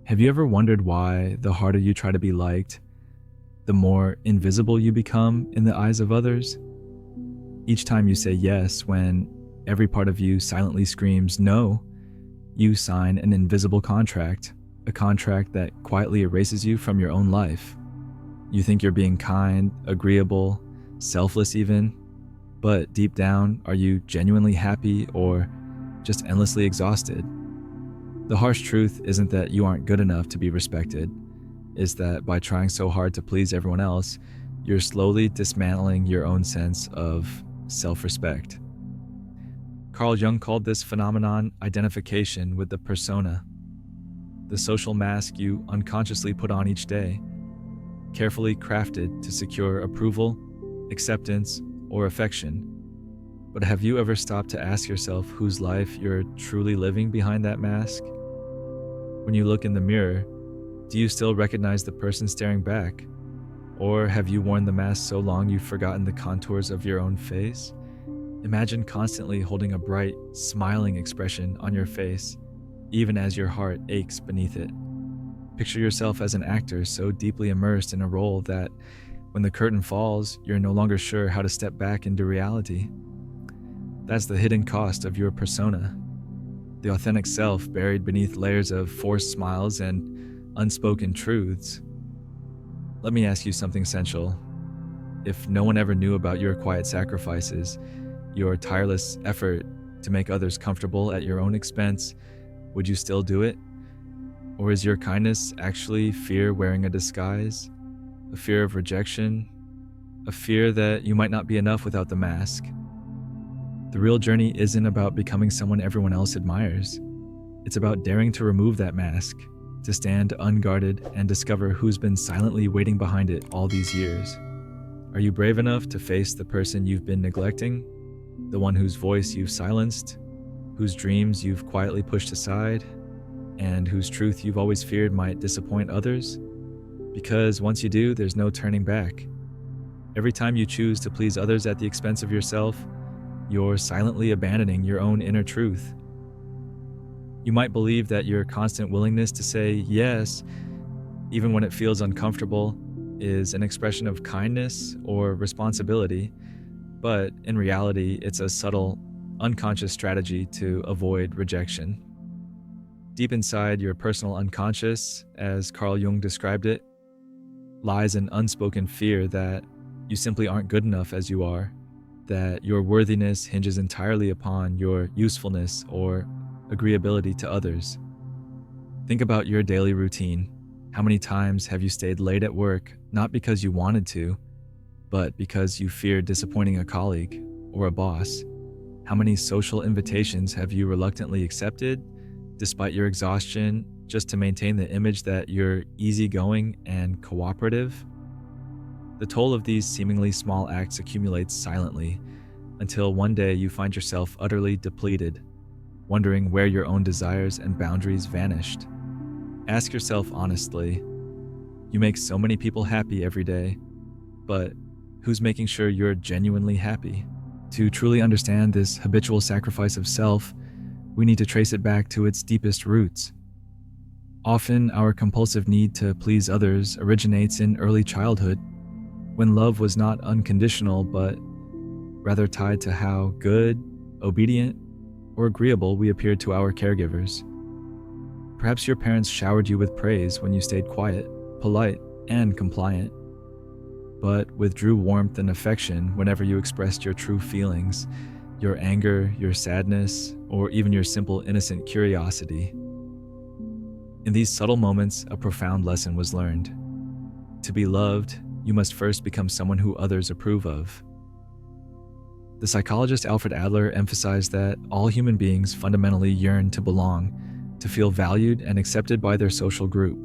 Have you ever wondered why the harder you try to be liked, the more invisible you become in the eyes of others? Each time you say yes when every part of you silently screams no, you sign an invisible contract, a contract that quietly erases you from your own life. You think you're being kind, agreeable, selfless even, but deep down, are you genuinely happy or just endlessly exhausted? The harsh truth isn't that you aren't good enough to be respected. It's that by trying so hard to please everyone else, you're slowly dismantling your own sense of self-respect. Carl Jung called this phenomenon identification with the persona, the social mask you unconsciously put on each day, carefully crafted to secure approval, acceptance, or affection. But have you ever stopped to ask yourself whose life you're truly living behind that mask? When you look in the mirror, do you still recognize the person staring back? Or have you worn the mask so long you've forgotten the contours of your own face? Imagine constantly holding a bright, smiling expression on your face, even as your heart aches beneath it. Picture yourself as an actor so deeply immersed in a role that when the curtain falls, you're no longer sure how to step back into reality. That's the hidden cost of your persona, the authentic self buried beneath layers of forced smiles and unspoken truths. Let me ask you something essential. If no one ever knew about your quiet sacrifices, your tireless effort to make others comfortable at your own expense, would you still do it? Or is your kindness actually fear wearing a disguise? A fear of rejection? A fear that you might not be enough without the mask? The real journey isn't about becoming someone everyone else admires. It's about daring to remove that mask, to stand unguarded and discover who's been silently waiting behind it all these years. Are you brave enough to face the person you've been neglecting? The one whose voice you've silenced, whose dreams you've quietly pushed aside, and whose truth you've always feared might disappoint others? Because once you do, there's no turning back. Every time you choose to please others at the expense of yourself, you're silently abandoning your own inner truth. You might believe that your constant willingness to say yes, even when it feels uncomfortable, is an expression of kindness or responsibility, but in reality, it's a subtle, unconscious strategy to avoid rejection. Deep inside your personal unconscious, as Carl Jung described it, lies an unspoken fear that you simply aren't good enough as you are, that your worthiness hinges entirely upon your usefulness or agreeability to others. Think about your daily routine. How many times have you stayed late at work, not because you wanted to, but because you feared disappointing a colleague or a boss? How many social invitations have you reluctantly accepted, despite your exhaustion, just to maintain the image that you're easygoing and cooperative? The toll of these seemingly small acts accumulates silently, until one day you find yourself utterly depleted, wondering where your own desires and boundaries vanished. Ask yourself honestly, you make so many people happy every day, but who's making sure you're genuinely happy? To truly understand this habitual sacrifice of self, we need to trace it back to its deepest roots. Often, our compulsive need to please others originates in early childhood, when love was not unconditional, but rather tied to how good, obedient, or agreeable we appeared to our caregivers. Perhaps your parents showered you with praise when you stayed quiet, polite, and compliant, but withdrew warmth and affection whenever you expressed your true feelings, your anger, your sadness, or even your simple innocent curiosity. In these subtle moments, a profound lesson was learned. To be loved, you must first become someone who others approve of. The psychologist Alfred Adler emphasized that all human beings fundamentally yearn to belong, to feel valued and accepted by their social group.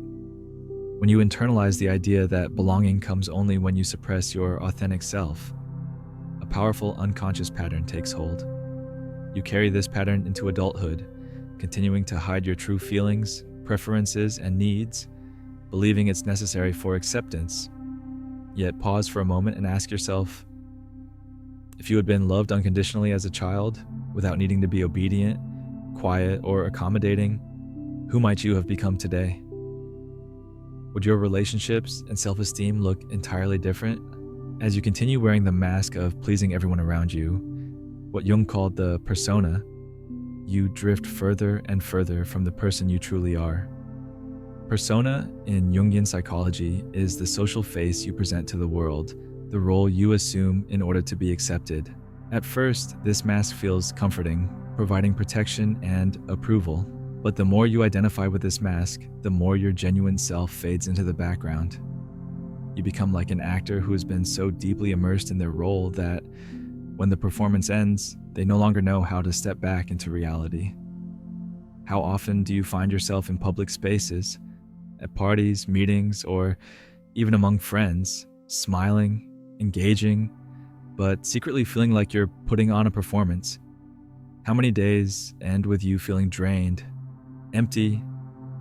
When you internalize the idea that belonging comes only when you suppress your authentic self, a powerful unconscious pattern takes hold. You carry this pattern into adulthood, continuing to hide your true feelings, preferences, and needs, believing it's necessary for acceptance. Yet pause for a moment and ask yourself, if you had been loved unconditionally as a child, without needing to be obedient, quiet, or accommodating, who might you have become today? Would your relationships and self-esteem look entirely different? As you continue wearing the mask of pleasing everyone around you, what Jung called the persona, you drift further and further from the person you truly are. Persona, in Jungian psychology, is the social face you present to the world, the role you assume in order to be accepted. At first, this mask feels comforting, providing protection and approval. But the more you identify with this mask, the more your genuine self fades into the background. You become like an actor who has been so deeply immersed in their role that when the performance ends, they no longer know how to step back into reality. How often do you find yourself in public spaces, at parties, meetings, or even among friends, smiling, engaging, but secretly feeling like you're putting on a performance? How many days end with you feeling drained, empty,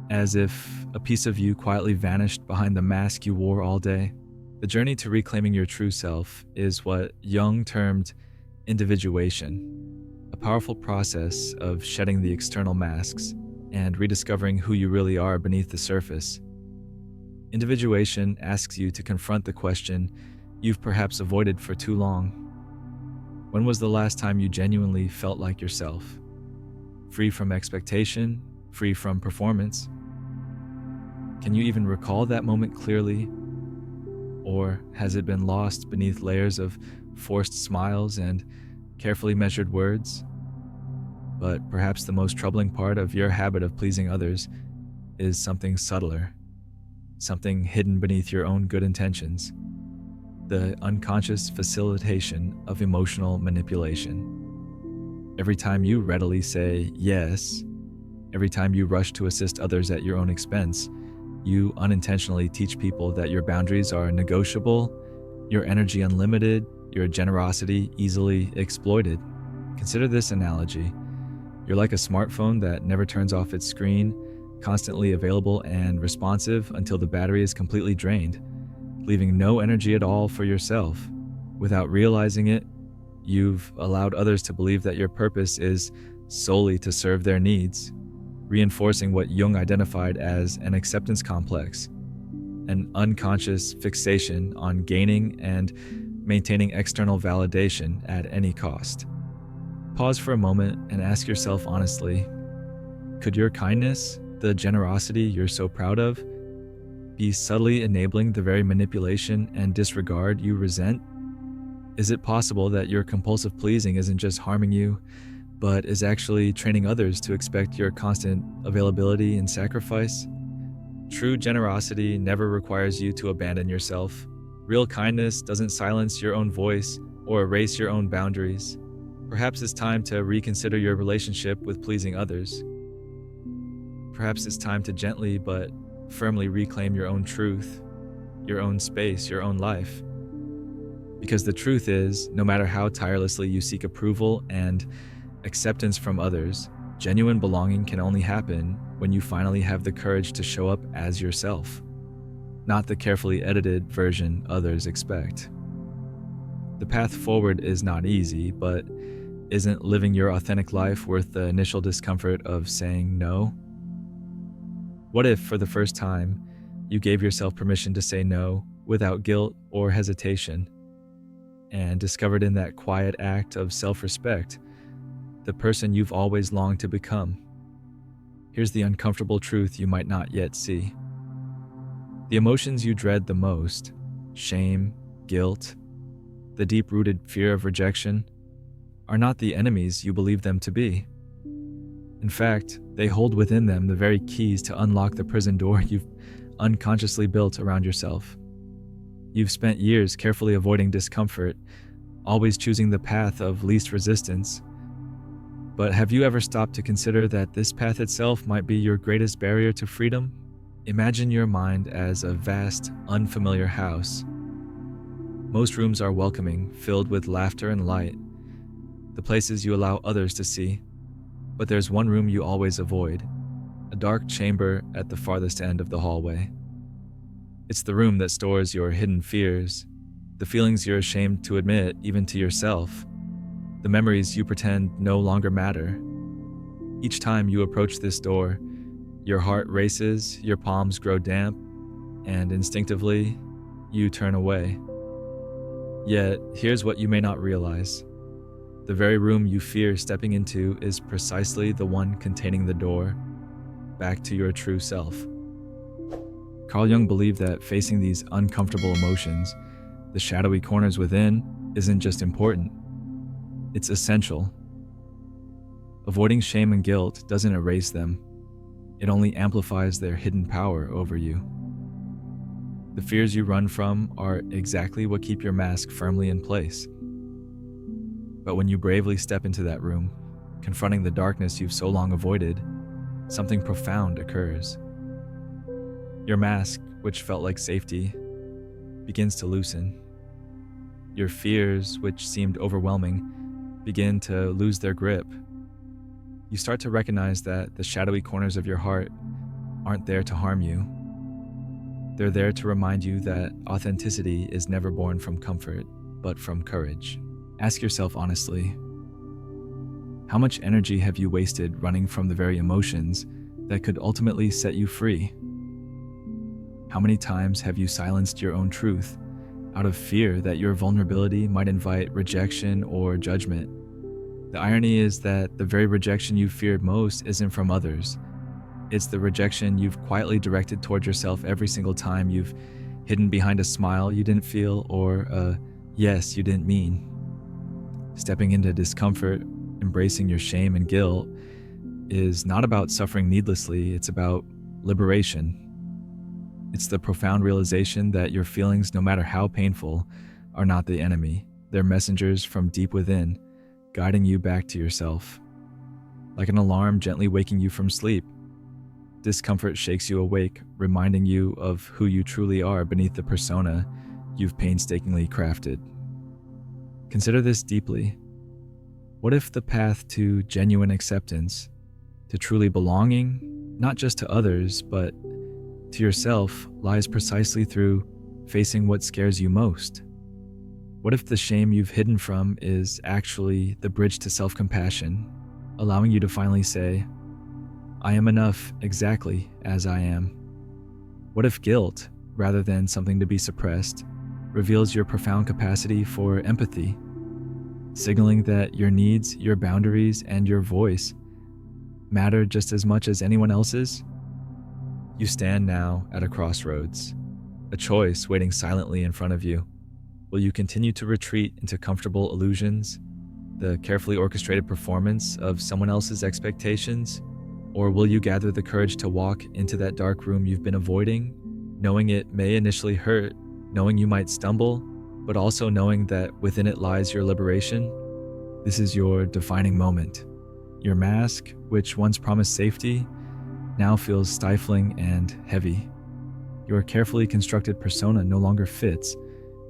as if a piece of you quietly vanished behind the mask you wore all day? The journey to reclaiming your true self is what Jung termed individuation, a powerful process of shedding the external masks and rediscovering who you really are beneath the surface. Individuation asks you to confront the question you've perhaps avoided for too long. When was the last time you genuinely felt like yourself? Free from expectation, free from performance? Can you even recall that moment clearly? Or has it been lost beneath layers of forced smiles and carefully measured words? But perhaps the most troubling part of your habit of pleasing others is something subtler, something hidden beneath your own good intentions: the unconscious facilitation of emotional manipulation. Every time you readily say yes, every time you rush to assist others at your own expense, you unintentionally teach people that your boundaries are negotiable, your energy unlimited, your generosity easily exploited. Consider this analogy. You're like a smartphone that never turns off its screen, constantly available and responsive until the battery is completely drained, leaving no energy at all for yourself. Without realizing it, you've allowed others to believe that your purpose is solely to serve their needs, reinforcing what Jung identified as an acceptance complex, an unconscious fixation on gaining and maintaining external validation at any cost. Pause for a moment and ask yourself honestly, could your kindness, the generosity you're so proud of, be subtly enabling the very manipulation and disregard you resent? Is it possible that your compulsive pleasing isn't just harming you, but is actually training others to expect your constant availability and sacrifice? True generosity never requires you to abandon yourself. Real kindness doesn't silence your own voice or erase your own boundaries. Perhaps it's time to reconsider your relationship with pleasing others. Perhaps it's time to gently but firmly reclaim your own truth, your own space, your own life. Because the truth is, no matter how tirelessly you seek approval and acceptance from others, genuine belonging can only happen when you finally have the courage to show up as yourself, not the carefully edited version others expect. The path forward is not easy, but isn't living your authentic life worth the initial discomfort of saying no? What if, for the first time, you gave yourself permission to say no without guilt or hesitation, and discovered in that quiet act of self-respect the person you've always longed to become? Here's the uncomfortable truth you might not yet see. The emotions you dread the most, shame, guilt, the deep-rooted fear of rejection, are not the enemies you believe them to be. In fact, they hold within them the very keys to unlock the prison door you've unconsciously built around yourself. You've spent years carefully avoiding discomfort, always choosing the path of least resistance. But have you ever stopped to consider that this path itself might be your greatest barrier to freedom? Imagine your mind as a vast, unfamiliar house. Most rooms are welcoming, filled with laughter and light, the places you allow others to see. But there's one room you always avoid, a dark chamber at the farthest end of the hallway. It's the room that stores your hidden fears, the feelings you're ashamed to admit even to yourself, the memories you pretend no longer matter. Each time you approach this door, your heart races, your palms grow damp, and instinctively, you turn away. Yet, here's what you may not realize. The very room you fear stepping into is precisely the one containing the door back to your true self. Carl Jung believed that facing these uncomfortable emotions, the shadowy corners within, isn't just important, it's essential. Avoiding shame and guilt doesn't erase them, it only amplifies their hidden power over you. The fears you run from are exactly what keep your mask firmly in place. But when you bravely step into that room, confronting the darkness you've so long avoided, something profound occurs. Your mask, which felt like safety, begins to loosen. Your fears, which seemed overwhelming, begin to lose their grip. You start to recognize that the shadowy corners of your heart aren't there to harm you. They're there to remind you that authenticity is never born from comfort, but from courage. Ask yourself honestly, how much energy have you wasted running from the very emotions that could ultimately set you free? How many times have you silenced your own truth out of fear that your vulnerability might invite rejection or judgment? The irony is that the very rejection you feared most isn't from others. It's the rejection you've quietly directed toward yourself every single time you've hidden behind a smile you didn't feel or a yes you didn't mean. Stepping into discomfort, embracing your shame and guilt, is not about suffering needlessly, it's about liberation. It's the profound realization that your feelings, no matter how painful, are not the enemy. They're messengers from deep within, guiding you back to yourself. Like an alarm gently waking you from sleep, discomfort shakes you awake, reminding you of who you truly are beneath the persona you've painstakingly crafted. Consider this deeply. What if the path to genuine acceptance, to truly belonging, not just to others, but to yourself, lies precisely through facing what scares you most? What if the shame you've hidden from is actually the bridge to self-compassion, allowing you to finally say, I am enough exactly as I am? What if guilt, rather than something to be suppressed, reveals your profound capacity for empathy, signaling that your needs, your boundaries, and your voice matter just as much as anyone else's? You stand now at a crossroads, a choice waiting silently in front of you. Will you continue to retreat into comfortable illusions, the carefully orchestrated performance of someone else's expectations? Or will you gather the courage to walk into that dark room you've been avoiding, knowing it may initially hurt, knowing you might stumble, but also knowing that within it lies your liberation? This is your defining moment. Your mask, which once promised safety, now feels stifling and heavy. Your carefully constructed persona no longer fits.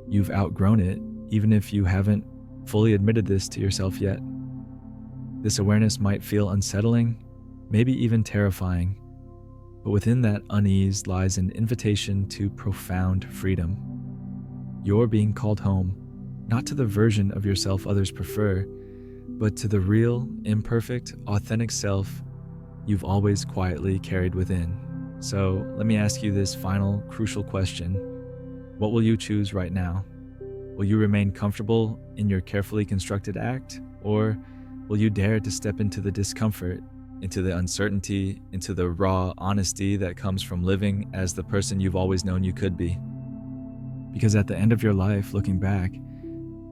You've outgrown it, even if you haven't fully admitted this to yourself yet. This awareness might feel unsettling, maybe even terrifying, but within that unease lies an invitation to profound freedom. You're being called home, not to the version of yourself others prefer, but to the real, imperfect, authentic self you've always quietly carried within. So let me ask you this final, crucial question. What will you choose right now? Will you remain comfortable in your carefully constructed act, or will you dare to step into the discomfort, into the uncertainty, into the raw honesty that comes from living as the person you've always known you could be? Because at the end of your life, looking back,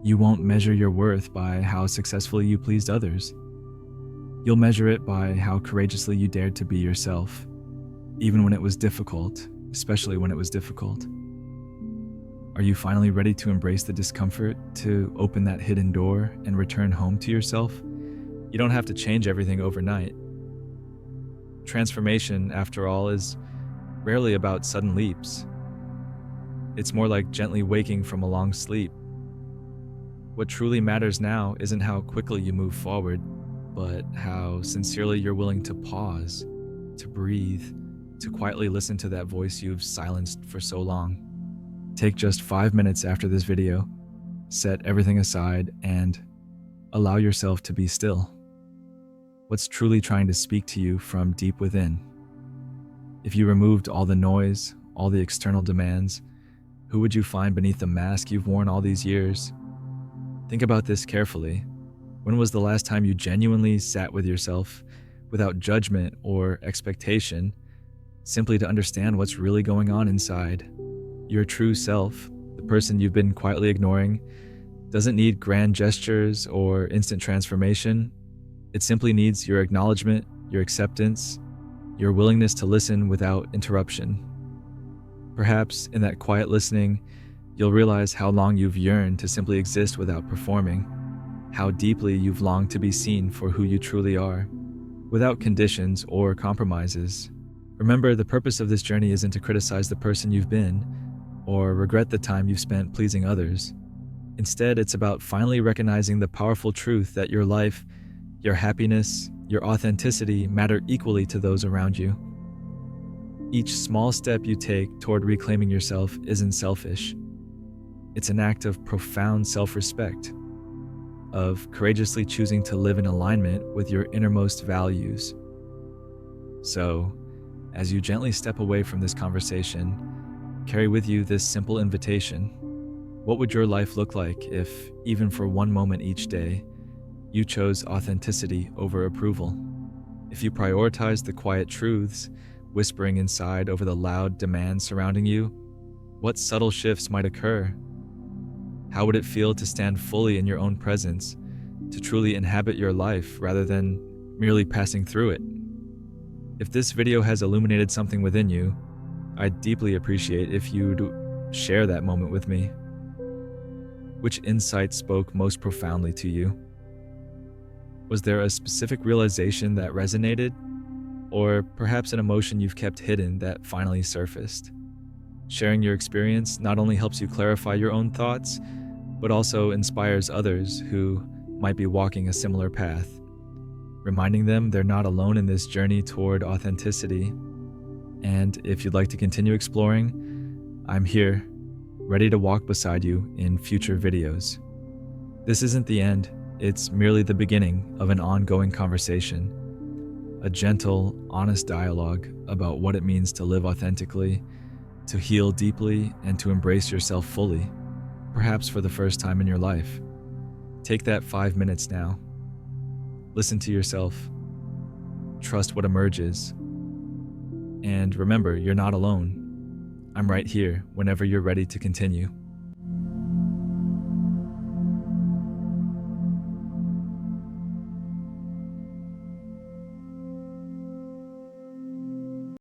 you won't measure your worth by how successfully you pleased others. You'll measure it by how courageously you dared to be yourself, even when it was difficult, especially when it was difficult. Are you finally ready to embrace the discomfort, to open that hidden door and return home to yourself? You don't have to change everything overnight. Transformation, after all, is rarely about sudden leaps. It's more like gently waking from a long sleep. What truly matters now isn't how quickly you move forward, but how sincerely you're willing to pause, to breathe, to quietly listen to that voice you've silenced for so long. Take just 5 minutes after this video, set everything aside, and allow yourself to be still. What's truly trying to speak to you from deep within? If you removed all the noise, all the external demands, who would you find beneath the mask you've worn all these years? Think about this carefully. When was the last time you genuinely sat with yourself without judgment or expectation, simply to understand what's really going on inside? Your true self, the person you've been quietly ignoring, doesn't need grand gestures or instant transformation. It simply needs your acknowledgement, your acceptance, your willingness to listen without interruption. Perhaps in that quiet listening, you'll realize how long you've yearned to simply exist without performing, how deeply you've longed to be seen for who you truly are, without conditions or compromises. Remember, the purpose of this journey isn't to criticize the person you've been or regret the time you've spent pleasing others. Instead, it's about finally recognizing the powerful truth that your life, your happiness, your authenticity matter equally to those around you. Each small step you take toward reclaiming yourself isn't selfish. It's an act of profound self-respect, of courageously choosing to live in alignment with your innermost values. So, as you gently step away from this conversation, carry with you this simple invitation. What would your life look like if, even for one moment each day, you chose authenticity over approval? If you prioritized the quiet truths whispering inside over the loud demands surrounding you, what subtle shifts might occur? How would it feel to stand fully in your own presence, to truly inhabit your life rather than merely passing through it? If this video has illuminated something within you, I'd deeply appreciate if you'd share that moment with me. Which insight spoke most profoundly to you? Was there a specific realization that resonated? Or perhaps an emotion you've kept hidden that finally surfaced? Sharing your experience not only helps you clarify your own thoughts, but also inspires others who might be walking a similar path, reminding them they're not alone in this journey toward authenticity. And if you'd like to continue exploring, I'm here, ready to walk beside you in future videos. This isn't the end, it's merely the beginning of an ongoing conversation, a gentle, honest dialogue about what it means to live authentically, to heal deeply, and to embrace yourself fully, perhaps for the first time in your life. Take that 5 minutes now. Listen to yourself. Trust what emerges. And remember, you're not alone. I'm right here whenever you're ready to continue.